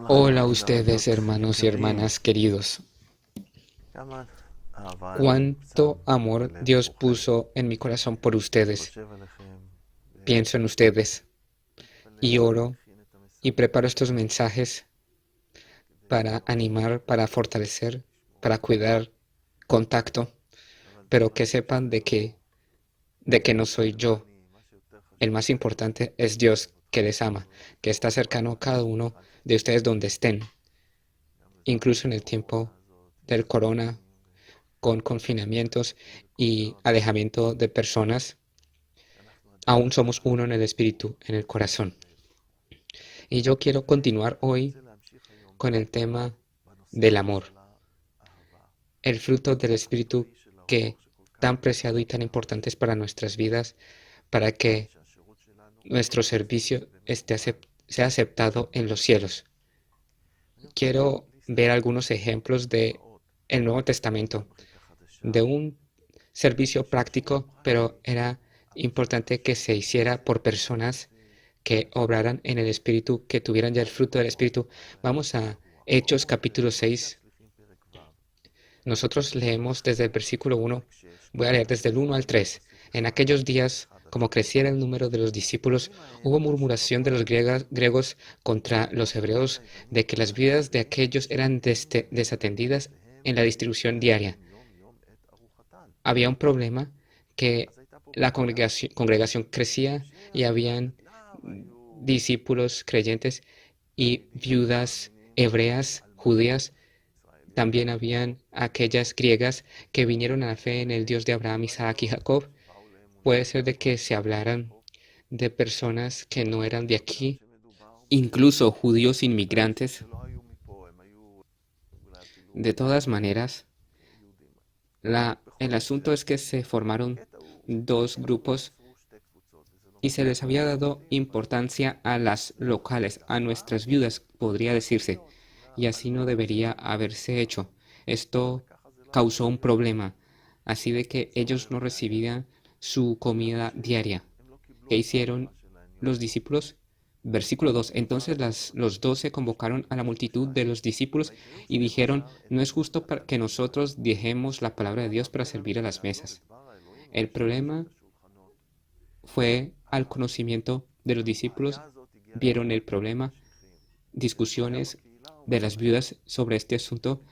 Hola a ustedes, hermanos y hermanas queridos. Cuánto amor Dios puso en mi corazón por ustedes. Pienso en ustedes y oro y preparo estos mensajes para animar, para fortalecer, para cuidar contacto, pero que sepan de que no soy yo. El más importante es Dios, que les ama, que está cercano a cada uno de ustedes donde estén, incluso en el tiempo del corona, con confinamientos y alejamiento de personas. Aún somos uno en el espíritu, en el corazón. Y yo quiero continuar hoy con el tema del amor, el fruto del espíritu que tan preciado y tan importante es para nuestras vidas, para que nuestro servicio sea aceptado en los cielos. Quiero ver algunos ejemplos de el Nuevo Testamento, de un servicio práctico, pero era importante que se hiciera por personas que obraran en el Espíritu, que tuvieran ya el fruto del Espíritu. Vamos a Hechos capítulo 6. Nosotros leemos desde el versículo 1, voy a leer desde el 1 al 3. En aquellos días, como creciera el número de los discípulos, hubo murmuración de los griegos contra los hebreos de que las vidas de aquellos eran desatendidas en la distribución diaria. Había un problema que la congregación crecía y habían discípulos creyentes y viudas hebreas, judías. También habían aquellas griegas que vinieron a la fe en el Dios de Abraham, Isaac y Jacob. Puede ser de que se hablaran de personas que no eran de aquí, incluso judíos inmigrantes. De todas maneras, el asunto es que se formaron dos grupos y se les había dado importancia a las locales, a nuestras viudas, podría decirse, y así no debería haberse hecho. Esto causó un problema, así de que ellos no recibían su comida diaria. ¿Qué hicieron los discípulos? Versículo 2. Entonces los 12 convocaron a la multitud de los discípulos y dijeron, no es justo que nosotros dejemos la palabra de Dios para servir a las mesas. El problema fue al conocimiento de los discípulos, vieron el problema, discusiones de las viudas sobre este asunto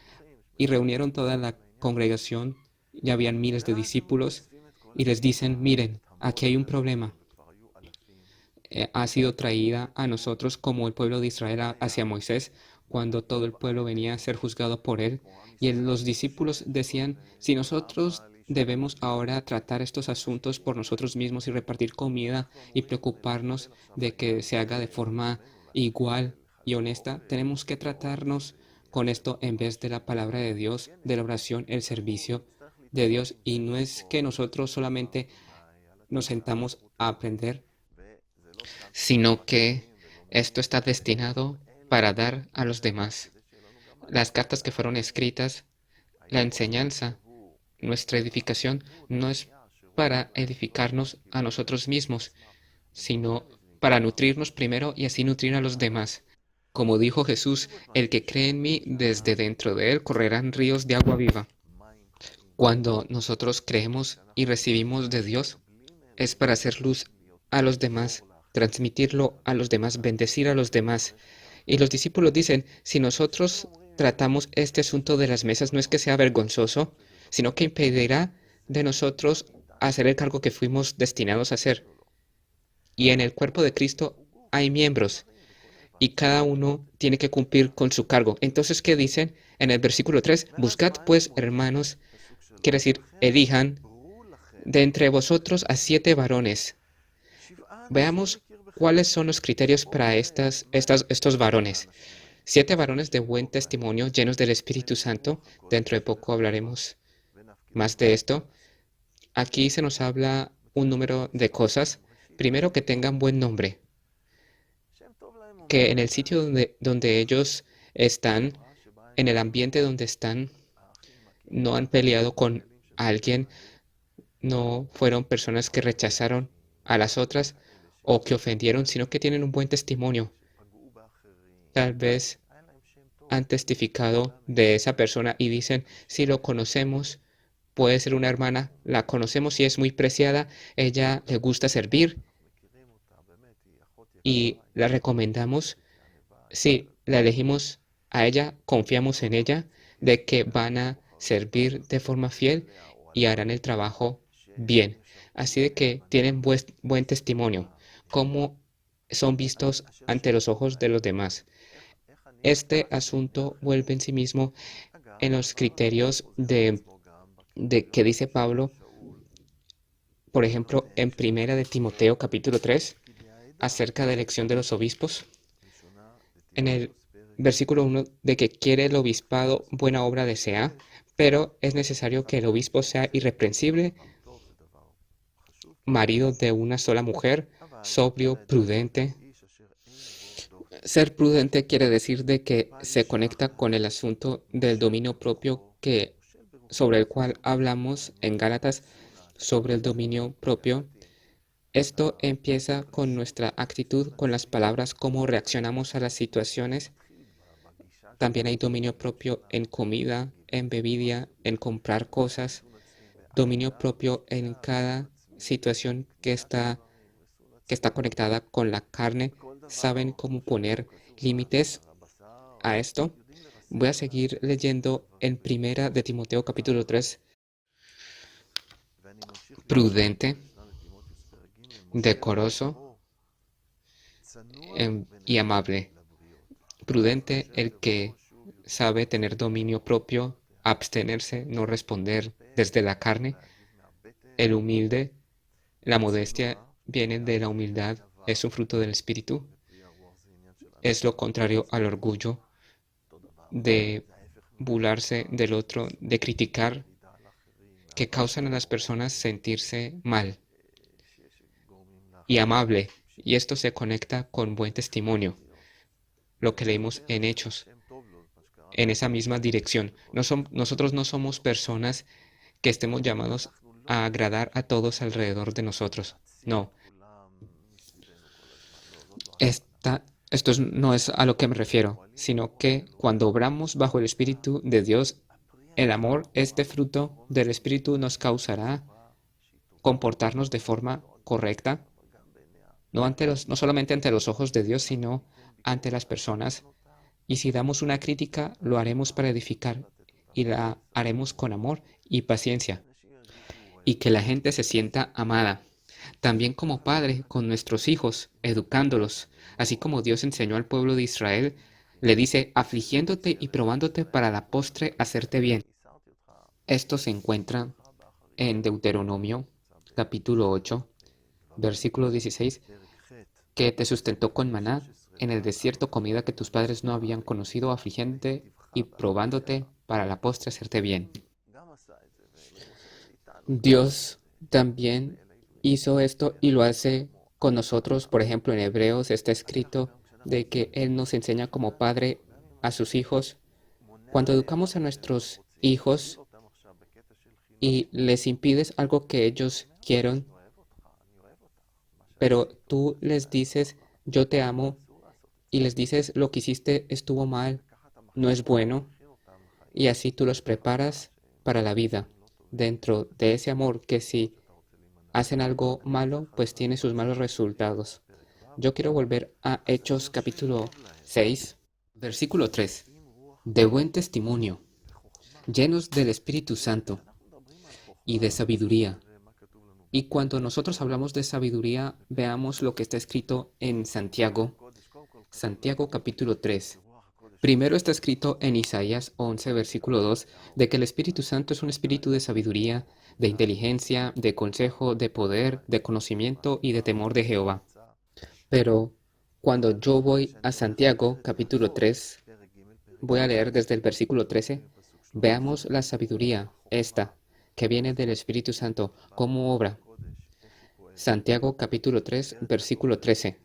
y reunieron toda la congregación, ya habían miles de discípulos, y les dicen, miren, aquí hay un problema. Ha sido traída a nosotros como el pueblo de Israel hacia Moisés, cuando todo el pueblo venía a ser juzgado por él. Y los discípulos decían, si nosotros debemos ahora tratar estos asuntos por nosotros mismos y repartir comida y preocuparnos de que se haga de forma igual y honesta, tenemos que tratarnos con esto en vez de la palabra de Dios, de la oración, el servicio de Dios. Y no es que nosotros solamente nos sentamos a aprender, sino que esto está destinado para dar a los demás. Las cartas que fueron escritas, la enseñanza, nuestra edificación no es para edificarnos a nosotros mismos, sino para nutrirnos primero y así nutrir a los demás. Como dijo Jesús, el que cree en mí, desde dentro de él correrán ríos de agua viva. Cuando nosotros creemos y recibimos de Dios, es para hacer luz a los demás, transmitirlo a los demás, bendecir a los demás. Y los discípulos dicen, si nosotros tratamos este asunto de las mesas, no es que sea vergonzoso, sino que impedirá de nosotros hacer el cargo que fuimos destinados a hacer. Y en el cuerpo de Cristo hay miembros y cada uno tiene que cumplir con su cargo. Entonces, ¿qué dicen en el versículo 3? Buscad pues, hermanos, quiere decir, elijan de entre vosotros a 7 varones. Veamos cuáles son los criterios para estos varones. 7 varones de buen testimonio, llenos del Espíritu Santo. Dentro de poco hablaremos más de esto. Aquí se nos habla un número de cosas. Primero, que tengan buen nombre, que en el sitio donde ellos están, en el ambiente donde están, no han peleado con alguien, no fueron personas que rechazaron a las otras o que ofendieron, sino que tienen un buen testimonio. tal vez han testificado de esa persona y dicen, si lo conocemos, puede ser una hermana, la conocemos y es muy preciada, ella le gusta servir y la recomendamos. Si la elegimos a ella, confiamos en ella, de que van a servir de forma fiel y harán el trabajo bien. Así de que tienen buen testimonio, como son vistos ante los ojos de los demás. Este asunto vuelve en sí mismo en los criterios de que dice Pablo, por ejemplo, en Primera de Timoteo capítulo 3, acerca de elección de los obispos, en el versículo 1, de que quiere el obispado buena obra desea, pero es necesario que el obispo sea irreprensible, marido de una sola mujer, sobrio, prudente. Ser prudente quiere decir de que se conecta con el asunto del dominio propio sobre el cual hablamos en Gálatas, sobre el dominio propio. Esto empieza con nuestra actitud, con las palabras, cómo reaccionamos a las situaciones. También hay dominio propio en comida, en bebida, en comprar cosas, dominio propio en cada situación que está conectada con la carne. ¿Saben cómo poner límites a esto? Voy a seguir leyendo en Primera de Timoteo capítulo 3. Prudente, decoroso y amable. Prudente el que sabe tener dominio propio, abstenerse, no responder desde la carne. El humilde, la modestia viene de la humildad, es un fruto del espíritu. Es lo contrario al orgullo, de burlarse del otro, de criticar, que causan a las personas sentirse mal. Y amable, y esto se conecta con buen testimonio, lo que leímos en Hechos, en esa misma dirección. Nosotros no somos personas que estemos llamados a agradar a todos alrededor de nosotros. No. No es a lo que me refiero, sino que cuando obramos bajo el Espíritu de Dios, el amor, este fruto del Espíritu, nos causará comportarnos de forma correcta, no solamente ante los ojos de Dios, sino ante las personas. Y si damos una crítica, lo haremos para edificar y la haremos con amor y paciencia, y que la gente se sienta amada. También como padre con nuestros hijos, educándolos, así como Dios enseñó al pueblo de Israel, le dice, afligiéndote y probándote para la postre hacerte bien. Esto se encuentra en Deuteronomio, capítulo 8, versículo 16, que te sustentó con maná en el desierto, comida que tus padres no habían conocido, afligiéndote y probándote para la postre hacerte bien. Dios también hizo esto y lo hace con nosotros. Por ejemplo, en Hebreos está escrito de que Él nos enseña como padre a sus hijos. Cuando educamos a nuestros hijos y les impides algo que ellos quieren, pero tú les dices, yo te amo, y les dices, lo que hiciste estuvo mal, no es bueno, y así tú los preparas para la vida, dentro de ese amor que si hacen algo malo, pues tiene sus malos resultados. Yo quiero volver a Hechos capítulo 6, versículo 3. De buen testimonio, llenos del Espíritu Santo y de sabiduría. Y cuando nosotros hablamos de sabiduría, veamos lo que está escrito en Santiago capítulo 3. Primero está escrito en Isaías 11, versículo 2, de que el Espíritu Santo es un espíritu de sabiduría, de inteligencia, de consejo, de poder, de conocimiento y de temor de Jehová. Pero cuando yo voy a Santiago capítulo 3, voy a leer desde el versículo 13, veamos la sabiduría, esta, que viene del Espíritu Santo, cómo obra. Santiago capítulo 3, versículo 13.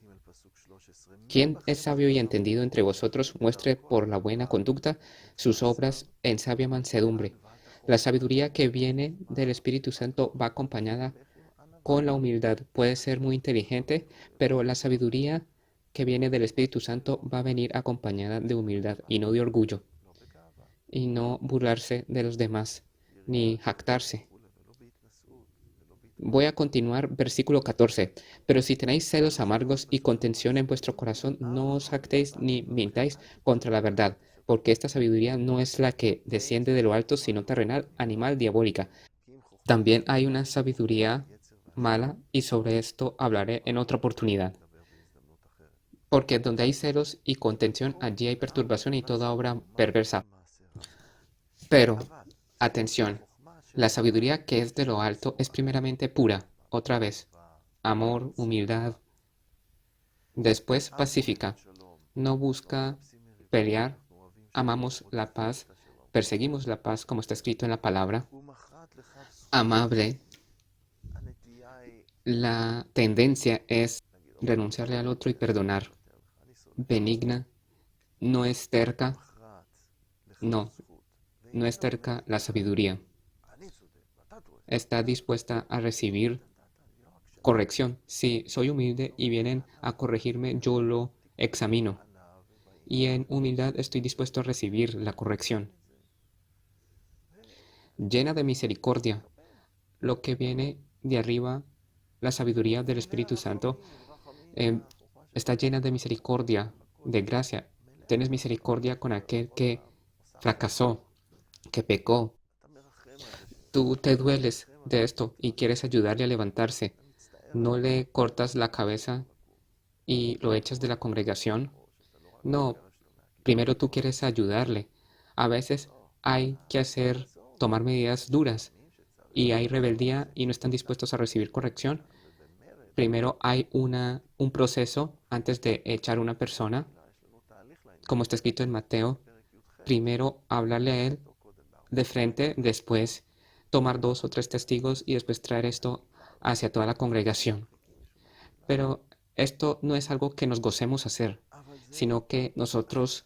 Quien es sabio y entendido entre vosotros, muestre por la buena conducta sus obras en sabia mansedumbre. La sabiduría que viene del Espíritu Santo va acompañada con la humildad. Puede ser muy inteligente, pero la sabiduría que viene del Espíritu Santo va a venir acompañada de humildad y no de orgullo, y no burlarse de los demás, ni jactarse. Voy a continuar, versículo 14. Pero si tenéis celos amargos y contención en vuestro corazón, no os jactéis ni mintáis contra la verdad, porque esta sabiduría no es la que desciende de lo alto, sino terrenal, animal, diabólica. También hay una sabiduría mala, y sobre esto hablaré en otra oportunidad. Porque donde hay celos y contención, allí hay perturbación y toda obra perversa. Pero, atención, la sabiduría que es de lo alto es primeramente pura, otra vez, amor, humildad, después pacífica, no busca pelear, amamos la paz, perseguimos la paz como está escrito en la palabra, amable, la tendencia es renunciarle al otro y perdonar, benigna, no es terca, no es terca la sabiduría, está dispuesta a recibir corrección. Si soy humilde y vienen a corregirme, yo lo examino. Y en humildad estoy dispuesto a recibir la corrección. Llena de misericordia, lo que viene de arriba, la sabiduría del Espíritu Santo, está llena de misericordia, de gracia. Tienes misericordia con aquel que fracasó, que pecó. Tú te dueles de esto y quieres ayudarle a levantarse. No le cortas la cabeza y lo echas de la congregación. No, primero tú quieres ayudarle. A veces hay que tomar medidas duras y hay rebeldía y no están dispuestos a recibir corrección. Primero hay un proceso antes de echar a una persona, como está escrito en Mateo. Primero hablarle a él de frente, después tomar 2 o 3 testigos y después traer esto hacia toda la congregación. Pero esto no es algo que nos gocemos hacer, sino que nosotros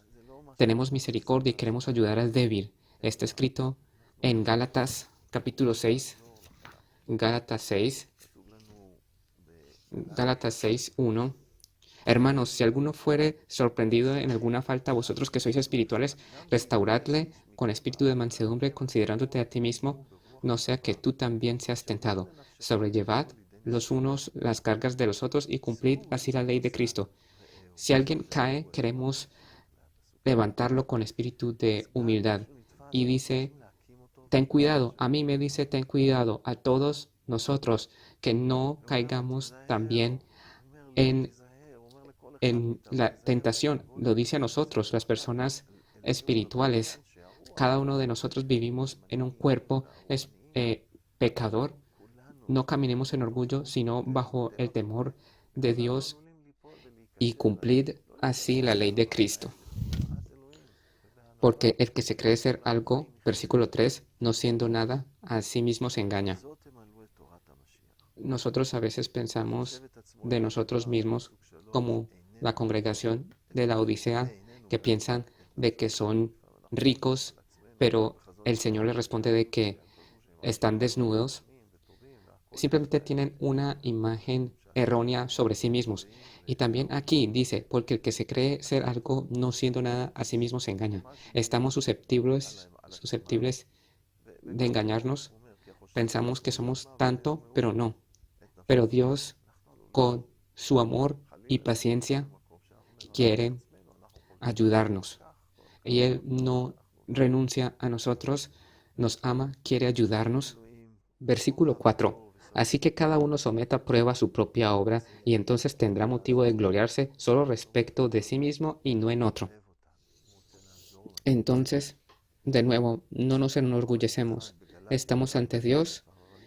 tenemos misericordia y queremos ayudar al débil. Está escrito en Gálatas capítulo 6, Gálatas 6, Gálatas 6, 1. Hermanos, si alguno fuere sorprendido en alguna falta, vosotros que sois espirituales, restauradle con espíritu de mansedumbre, considerándote a ti mismo, no sea que tú también seas tentado. Sobrellevad los unos las cargas de los otros y cumplid así la ley de Cristo. Si alguien cae, queremos levantarlo con espíritu de humildad. Y dice, ten cuidado, a mí me dice, ten cuidado, a todos nosotros, que no caigamos también en la tentación. Lo dice a nosotros, las personas espirituales. Cada uno de nosotros vivimos en un cuerpo pecador. No caminemos en orgullo, sino bajo el temor de Dios y cumplid así la ley de Cristo. Porque el que se cree ser algo, versículo 3, no siendo nada, a sí mismo se engaña. Nosotros a veces pensamos de nosotros mismos como la congregación de la Odisea, que piensan de que son ricos, pero el Señor les responde de que están desnudos. Simplemente tienen una imagen errónea sobre sí mismos. Y también aquí dice, porque el que se cree ser algo no siendo nada, a sí mismo se engaña. Estamos susceptibles de engañarnos. Pensamos que somos tanto, pero no. Pero Dios, con su amor y paciencia, quiere ayudarnos. Y Él no renuncia a nosotros, nos ama, quiere ayudarnos. Versículo 4. Así que cada uno someta a prueba su propia obra y entonces tendrá motivo de gloriarse solo respecto de sí mismo y no en otro. Entonces, de nuevo, no nos enorgullecemos. Estamos ante Dios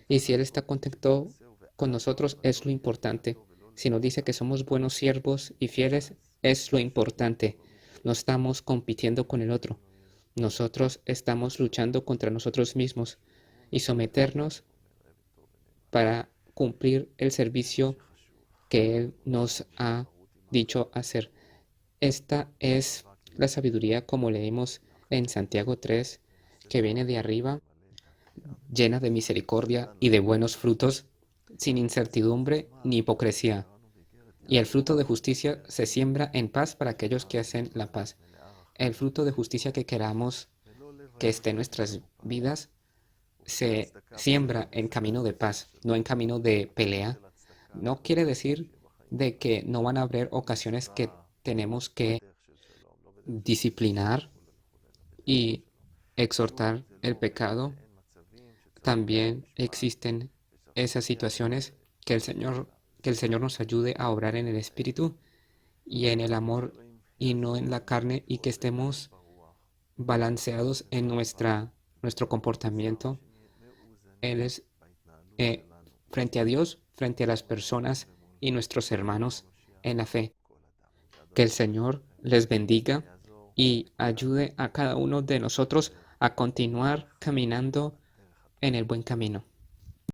y si Él está contento con nosotros es lo importante. Si nos dice que somos buenos siervos y fieles, es lo importante. No estamos compitiendo con el otro. Nosotros estamos luchando contra nosotros mismos y someternos para cumplir el servicio que Él nos ha dicho hacer. Esta es la sabiduría, como leímos en Santiago 3, que viene de arriba, llena de misericordia y de buenos frutos, sin incertidumbre ni hipocresía. Y el fruto de justicia se siembra en paz para aquellos que hacen la paz. El fruto de justicia que queramos que esté en nuestras vidas se siembra en camino de paz, no en camino de pelea. No quiere decir de que no van a haber ocasiones que tenemos que disciplinar y exhortar el pecado. También existen esas situaciones que el Señor nos ayude a obrar en el Espíritu y en el amor y no en la carne, y que estemos balanceados en nuestro comportamiento. Él es eh, frente a Dios, frente a las personas y nuestros hermanos en la fe. Que el Señor les bendiga y ayude a cada uno de nosotros a continuar caminando en el buen camino.